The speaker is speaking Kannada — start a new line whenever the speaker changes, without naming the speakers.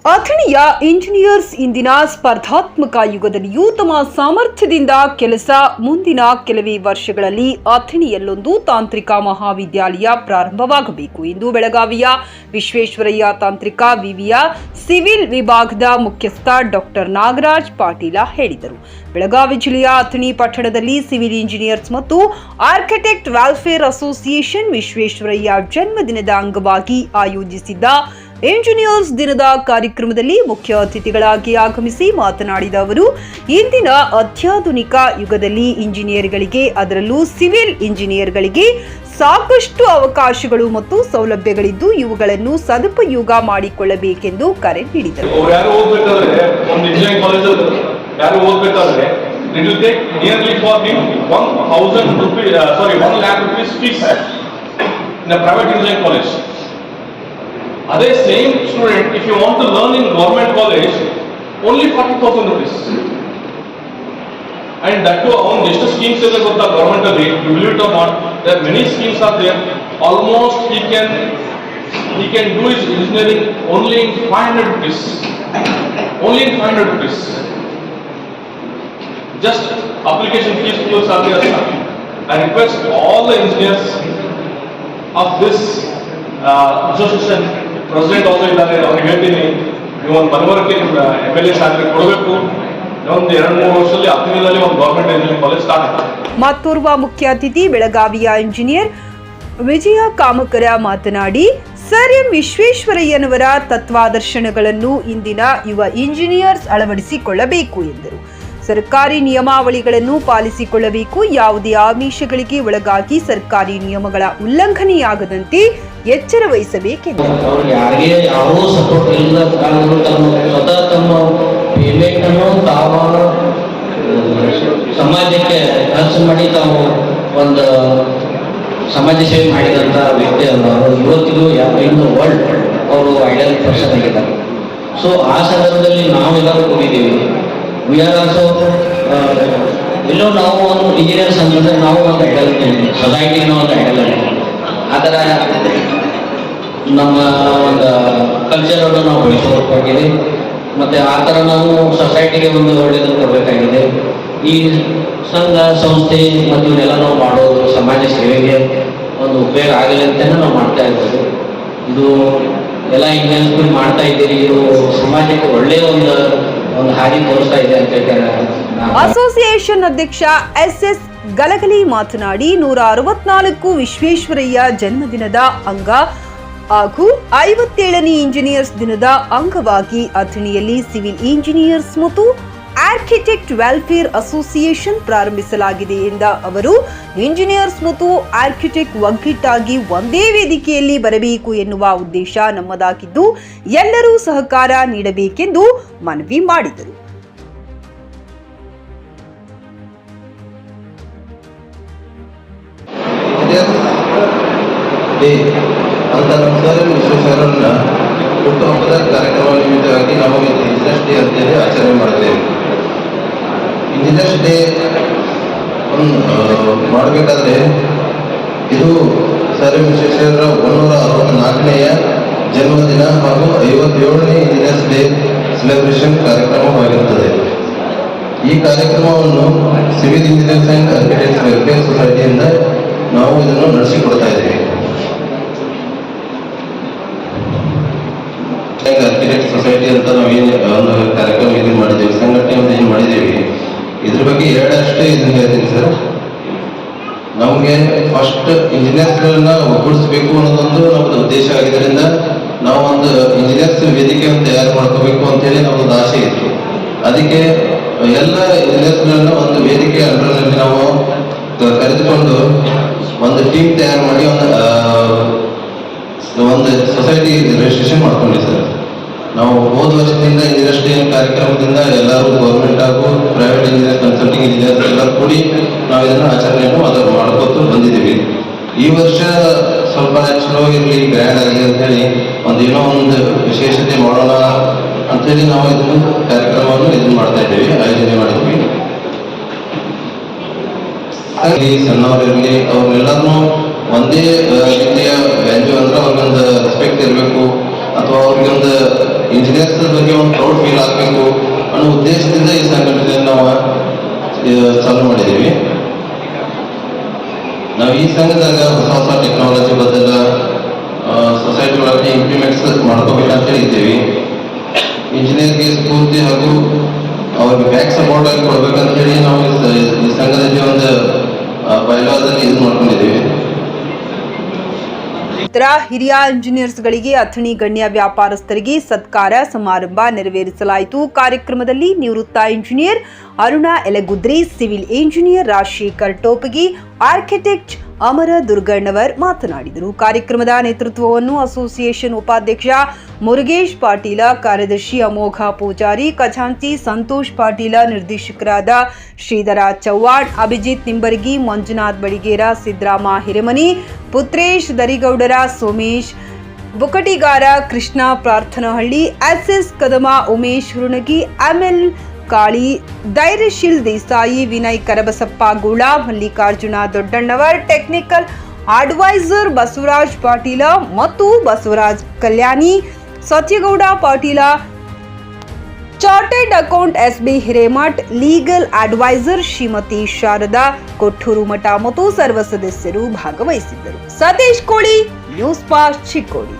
ಅಥಣಿಯ ಇಂಜಿನಿಯರ್ಸ್ ಇಂದಿನ ಸ್ಪರ್ಧಾತ್ಮಕ ಯುಗದಲ್ಲಿಯೂ ತಮ್ಮ ಸಾಮರ್ಥ್ಯದಿಂದ ಕೆಲಸ ಮುಂದಿನ ಕೆಲವೇ ವರ್ಷಗಳಲ್ಲಿ ಅಥಣಿಯಲ್ಲೊಂದು ತಾಂತ್ರಿಕ ಮಹಾವಿದ್ಯಾಲಯ ಪ್ರಾರಂಭವಾಗಬೇಕು ಎಂದು ಬೆಳಗಾವಿಯ ವಿಶ್ವೇಶ್ವರಯ್ಯ ತಾಂತ್ರಿಕ ವಿವಿಯ ಸಿವಿಲ್ ವಿಭಾಗದ ಮುಖ್ಯಸ್ಥ ಡಾಕ್ಟರ್ ನಾಗರಾಜ್ ಪಾಟೀಲ ಹೇಳಿದರು. ಬೆಳಗಾವಿ ಜಿಲ್ಲೆಯ ಅಥಣಿ ಪಟ್ಟಣದಲ್ಲಿ ಸಿವಿಲ್ ಇಂಜಿನಿಯರ್ಸ್ ಮತ್ತು ಆರ್ಕಿಟೆಕ್ಟ್ ವೆಲ್ಫೇರ್ ಅಸೋಸಿಯೇಷನ್ ವಿಶ್ವೇಶ್ವರಯ್ಯ ಜನ್ಮದಿನದ ಅಂಗವಾಗಿ ಆಯೋಜಿಸಿದ್ದ ಇಂಜಿನಿಯರ್ಸ್ ದಿನದ ಕಾರ್ಯಕ್ರಮದಲ್ಲಿ ಮುಖ್ಯ ಅತಿಥಿಗಳಾಗಿ ಆಗಮಿಸಿ ಮಾತನಾಡಿದ ಅವರು, ಇಂದಿನ ಅತ್ಯಾಧುನಿಕ ಯುಗದಲ್ಲಿ ಇಂಜಿನಿಯರ್ಗಳಿಗೆ, ಅದರಲ್ಲೂ ಸಿವಿಲ್ ಇಂಜಿನಿಯರ್ಗಳಿಗೆ ಸಾಕಷ್ಟು ಅವಕಾಶಗಳು ಮತ್ತು ಸೌಲಭ್ಯಗಳಿದ್ದು ಇವುಗಳನ್ನು ಸದುಪಯೋಗ ಮಾಡಿಕೊಳ್ಳಬೇಕೆಂದು ಕರೆ ನೀಡಿದರು.
Other same student, if you want to learn in government college, only 40,000 rupees. And that too, on just schemes is got the government of it, you believe it or not, there are many schemes are there. Almost he can do his engineering only in 500 rupees. Only in 500 rupees. Just application fees are there. I request all the engineers of this association, president also ಇದ್ದಾರೆ, ಅವ್ರಿಗೆ ಹೇಳ್ತೀನಿ, ನೀವು ಒಂದು ಮನವರಿಕೆ MLA ಸಾಹೇಬರಿಗೆ ಕೊಡಬೇಕು. ಒಂದು 2-3 ವರ್ಷದಲ್ಲಿ ಅಥಣಿಯಲ್ಲಿ ಒಂದು ಗವರ್ಮೆಂಟ್ ಇಂಜಿನಿಯರಿಂಗ್ ಕಾಲೇಜ್ ಸ್ಟಾರ್ಟ್ ಆಗುತ್ತೆ.
ಮತ್ತೋರ್ವ ಮುಖ್ಯ ಅತಿಥಿ ಬೆಳಗಾವಿಯ ಇಂಜಿನಿಯರ್ ವಿಜಯ ಕಾಮಕರ ಮಾತನಾಡಿ, ಸರ್ ಎಂ ವಿಶ್ವೇಶ್ವರಯ್ಯನವರ ತತ್ವಾದರ್ಶನಗಳನ್ನು ಇಂದಿನ ಯುವ ಇಂಜಿನಿಯರ್ಸ್ ಅಳವಡಿಸಿಕೊಳ್ಳಬೇಕು ಎಂದರು. ಸರ್ಕಾರಿ ನಿಯಮಾವಳಿಗಳನ್ನು ಪಾಲಿಸಿಕೊಳ್ಳಬೇಕು, ಯಾವುದೇ ಆಮಿಷಗಳಿಗೆ ಒಳಗಾಗಿ ಸರ್ಕಾರಿ ನಿಯಮಗಳ ಉಲ್ಲಂಘನೆಯಾಗದಂತೆ ಎಚ್ಚರ ವಹಿಸಬೇಕೆಂದರು.
ಯಾರಿಗೆ ಯಾವ ಸಪೋರ್ಟ್ ಇಲ್ಲ, ಸ್ವತಃ ತಮ್ಮ ಪೇಮೆಂಟ್ ಅನ್ನು ತಾವು ಸಮಾಜಕ್ಕೆ ಖರ್ಚು ಮಾಡಿ ತಾವು ಒಂದು ಸಮಾಜ ಸೇವೆ ಮಾಡಿದಂಥ ವ್ಯಕ್ತಿ ಅವರು ಇವತ್ತಿಗೂ ಇನ್ನು ವರ್ಲ್ಡ್ ಅವರು ಐಡಲ್ ಪರ್ಸನ್ ಆಗಿದ್ದಾರೆ. ಸೊ ಆ ಸಂದರ್ಭದಲ್ಲಿ ನಾವೆಲ್ಲರೂ ಹೋಗಿದ್ದೀವಿ. ವಿ ಆರ್ ಆಲ್ಸೋ ಎಲ್ಲೋ ನಾವು ಒಂದು ಇಂಜಿನಿಯರ್ಸ್ ಅಂತಂದ್ರೆ ನಾವು ಒಂದು ಐಡಲ್, ಸೊಸೈಟಿನ ಒಂದು ಐಡಲ್ ಆಗಿ ಆ ಥರ ನಮ್ಮ ಒಂದು ಕಲ್ಚರನ್ನು ನಾವು ಬೆಳೆಸೋದಕ್ಕಾಗಿದೆ. ಮತ್ತು ಆ ಥರ ನಾವು ಸೊಸೈಟಿಗೆ ಒಂದು ಒಳ್ಳೆಯದು ಕೊಡಬೇಕಾಗಿದೆ. ಈ ಸಂಘ ಸಂಸ್ಥೆ ಮತ್ತು ಇವನ್ನೆಲ್ಲ ನಾವು ಮಾಡೋದು ಸಮಾಜ ಸೇವೆಗೆ ಒಂದು ಉಪಯೋಗ ಆಗಲಿ ಅಂತಲೇ ನಾವು ಮಾಡ್ತಾ ಇದ್ದೀವಿ. ಇದು ಎಲ್ಲ ಇಂಜಿನಿಯರ್ಸ್ಗಳು ಮಾಡ್ತಾ ಇದ್ದೀರಿ, ಇದು ಸಮಾಜಕ್ಕೆ ಒಳ್ಳೆಯ ಒಂದು ಹಾದಿ ತೋರಿಸ್ತಾ ಇದೆ ಅಂತ ಹೇಳ್ತಾರೆ.
ಅಸೋಸಿಯೇಷನ್ ಅಧ್ಯಕ್ಷ SS ಗಲಗಲಿ ಮಾತನಾಡಿ, 164 ವಿಶ್ವೇಶ್ವರಯ್ಯ ಜನ್ಮದಿನದ ಅಂಗ ಹಾಗೂ 57ನೇ ಇಂಜಿನಿಯರ್ಸ್ ದಿನದ ಅಂಗವಾಗಿ ಅಥಣಿಯಲ್ಲಿ ಸಿವಿಲ್ ಇಂಜಿನಿಯರ್ಸ್ ಮತ್ತು ಆರ್ಕಿಟೆಕ್ಟ್ ವೆಲ್ಫೇರ್ ಅಸೋಸಿಯೇಷನ್ ಪ್ರಾರಂಭಿಸಲಾಗಿದೆ ಎಂದ ಅವರು, ಇಂಜಿನಿಯರ್ಸ್ ಮತ್ತು ಆರ್ಕಿಟೆಕ್ಟ್ ಒಗ್ಗಟ್ಟಾಗಿ ಒಂದೇ ವೇದಿಕೆಯಲ್ಲಿ ಬರಬೇಕು ಎನ್ನುವ ಉದ್ದೇಶ ನಮ್ಮದಾಗಿದ್ದು ಎಲ್ಲರೂ ಸಹಕಾರ ನೀಡಬೇಕೆಂದು ಮನವಿ ಮಾಡಿದರು.
ಅಂತ ಸರ್ ವಿಶ್ವೇಶ್ವರಯ್ಯನ ಹುಟ್ಟುಹಬ್ಬದ ಕಾರ್ಯಕ್ರಮ ನಿಮಿತ್ತವಾಗಿ ನಾವು ಇಂಜಿನಿಯರ್ಸ್ ಡೇ ಅಂತೇಳಿ ಆಚರಣೆ ಮಾಡ್ತೇವೆ. ಇಂಜಿನಿಯರ್ಸ್ ಡೇ ಮಾಡಬೇಕಾದ್ರೆ ಇದು ಸರ್ ವಿಶ್ವೇಶ್ವರಯ್ಯರ 164ನೇ ಜನ್ಮದಿನ ಹಾಗೂ 57ನೇ ಇಂಜಿನಿಯರ್ಸ್ ಡೇ ಸೆಲೆಬ್ರೇಷನ್ ಕಾರ್ಯಕ್ರಮವಾಗಿರುತ್ತದೆ. ಈ ಕಾರ್ಯಕ್ರಮವನ್ನು civil engineers and architects welfare ಸೊಸೈಟಿಯಿಂದ ನಾವು ಇದನ್ನು ನಡೆಸಿಕೊಡ್ತಾ ಇದ್ದೇವೆ. ಆರ್ಕಿಟೆಕ್ಟ್ ಸೊಸೈಟಿ ಅಂತ ನಾವೇನು ಒಂದು ಕಾರ್ಯಕ್ರಮ ಇದನ್ನು ಮಾಡಿದ್ದೇವೆ, ಸಂಘಟನೆ ಒಂದು ಏನು ಮಾಡಿದ್ದೇವೆ, ಇದ್ರ ಬಗ್ಗೆ ಎರಡಷ್ಟೇ ಇದನ್ನು ಹೇಳ್ತೀನಿ ಸರ್. ನಮಗೆ ಫಸ್ಟ್ ಇಂಜಿನಿಯರ್ಸ್ಗಳನ್ನ ಒಗ್ಗೂಡಿಸ್ಬೇಕು ಅನ್ನೋದೊಂದು ನಮ್ಮದು ಉದ್ದೇಶ ಆಗಿದ್ದರಿಂದ ನಾವು ಒಂದು ಇಂಜಿನಿಯರ್ಸ್ ವೇದಿಕೆಯನ್ನು ತಯಾರು ಮಾಡ್ಕೋಬೇಕು ಅಂತೇಳಿ ನಮ್ಮದೊಂದು ಆಸೆ ಇತ್ತು. ಅದಕ್ಕೆ ಎಲ್ಲ ಇಂಜಿನಿಯರ್ಸ್ಗಳನ್ನ ಒಂದು ವೇದಿಕೆ ಅಂಡರ್ನಲ್ಲಿ ನಾವು ಕರೆದುಕೊಂಡು ಒಂದು ಟೀಮ್ ತಯಾರು ಮಾಡಿ ಒಂದು ಸೊಸೈಟಿ ರಿಜಿಸ್ಟ್ರೇಷನ್ ಮಾಡ್ಕೊಂಡ್ವಿ ಸರ್. ನಾವು ಹೋದ ವರ್ಷದಿಂದ ಇಂಜಿನಿಯರ್ಸ್ ಡೇ ಕಾರ್ಯಕ್ರಮದಿಂದ ಎಲ್ಲರೂ ಗೌರ್ಮೆಂಟ್ ಹಾಗೂ ಪ್ರೈವೇಟ್ ಇಂಜಿನಿಯರ್, ಕನ್ಸಲ್ಟಿಂಗ್ ಇಂಜಿನಿಯರ್ಸ್ ಎಲ್ಲರೂ ಕೂಡಿ ನಾವು ಇದನ್ನು ಆಚರಣೆಯನ್ನು ಅದನ್ನು ಮಾಡ್ಕೊತ ಬಂದಿದ್ದೀವಿ. ಈ ವರ್ಷ ಸ್ವಲ್ಪ ಚಲೋ ಇರಲಿ, ಗ್ರ್ಯಾಂಡ್ ಆಗಲಿ ಅಂತೇಳಿ ಏನೋ ಒಂದು ವಿಶೇಷತೆ ಮಾಡೋಣ ಅಂಥೇಳಿ ನಾವು ಇದನ್ನು ಕಾರ್ಯಕ್ರಮವನ್ನು ಇದನ್ನು ಮಾಡ್ತಾ ಇದ್ದೇವೆ, ಆಯೋಜನೆ ಮಾಡಿದ್ವಿ. ಸಣ್ಣವರಿರಲಿ ಅವ್ರನ್ನೆಲ್ಲರೂ ಒಂದೇ ರೀತಿಯ ವ್ಯಾಲ್ಯೂ ಅಂದ್ರೆ ಅವ್ರಿಗೊಂದು ರೆಸ್ಪೆಕ್ಟ್ ಇರಬೇಕು, ಅಥವಾ ಅವ್ರಿಗೊಂದು ಇಂಜಿನಿಯರ್ಸ್ ಬಗ್ಗೆ ಒಂದು ಪ್ರೌಡ್ ಫೀಲ್ ಆಗಬೇಕು ಅನ್ನೋ ಉದ್ದೇಶದಿಂದ ಈ ಸಂಘಟನೆಯನ್ನು ನಾವು ಚಾಲೂ ಮಾಡಿದ್ದೀವಿ. ನಾವು ಈ ಸಂಘದಾಗ ಹೊಸ ಹೊಸ ಟೆಕ್ನಾಲಜಿ ಬದಲ ಸೊಸೈಟಿ ಒಳಗೆ ಇಂಪ್ಲಿಮೆಂಟ್ಸ್ ಮಾಡ್ಕೋಬೇಕಂತ ಹೇಳಿದ್ದೀವಿ. ಇಂಜಿನಿಯರ್ಗೆ ಸ್ಫೂರ್ತಿ ಹಾಗೂ ಅವ್ರಿಗೆ ಬ್ಯಾಕ್ ಸಪೋರ್ಟ್ ಆಗಿ ಕೊಡ್ಬೇಕಂತ ಹೇಳಿ ನಾವು ಈ ಸಂಘದಲ್ಲಿ ಒಂದು ಬಯಲಾದಲ್ಲಿ ಇದು ಮಾಡ್ಕೊಂಡಿದ್ದೀವಿ.
ಇತರ ಹಿರಿಯ ಇಂಜಿನಿಯರ್ಸ್ಗಳಿಗೆ ಅಥಣಿ ಗಣ್ಯ ವ್ಯಾಪಾರಸ್ಥರಿಗೆ ಸತ್ಕಾರ ಸಮಾರಂಭ ನೆರವೇರಿಸಲಾಯಿತು. ಕಾರ್ಯಕ್ರಮದಲ್ಲಿ ನಿವೃತ್ತ engineer Aruna Elegudri, civil engineer Rajashekhar Topagi, architect Amara Durgannavar ಮಾತನಾಡಿದರು. ಕಾರ್ಯಕ್ರಮದ ನೇತೃತ್ವವನ್ನು ಅಸೋಸಿಯೇಷನ್ ಉಪಾಧ್ಯಕ್ಷ ಮುರುಗೇಶ್ ಪಾಟೀಲ, ಕಾರ್ಯದರ್ಶಿ ಅಮೋಘ ಪೂಜಾರಿ, ಖಜಾಂಚಿ ಸಂತೋಷ್ ಪಾಟೀಲ, ನಿರ್ದೇಶಕರಾದ Shridhar Chavan, Abhijit Nimbargi, Manjunath Badiger, Siddarama Hiremani, Putresh Darigoudar, Somesh Bukatigar, Krishna Prarthanahalli, SS Kadam, Umesh Hurunagi, ML Kali, Dhairyashil Desai, Vinay Karabasappa Gula, Mallikarjuna Doddannavar, technical advisor Basavaraj Patil ಮತ್ತು Basavaraj Kalyani, Satyagouda Patil, chartered account SB Hiremath, legal advisor Shrimati Sharada Kotturu Math ಮತ್ತು ಸರ್ವ ಸದಸ್ಯರು ಭಾಗವಹಿಸಿದ್ದರು. ಸತೀಶ್ ಕೋಳಿ, ನ್ಯೂಸ್ ಪಾಸ್ಟ್, ಚಿಕ್ಕೋಡಿ.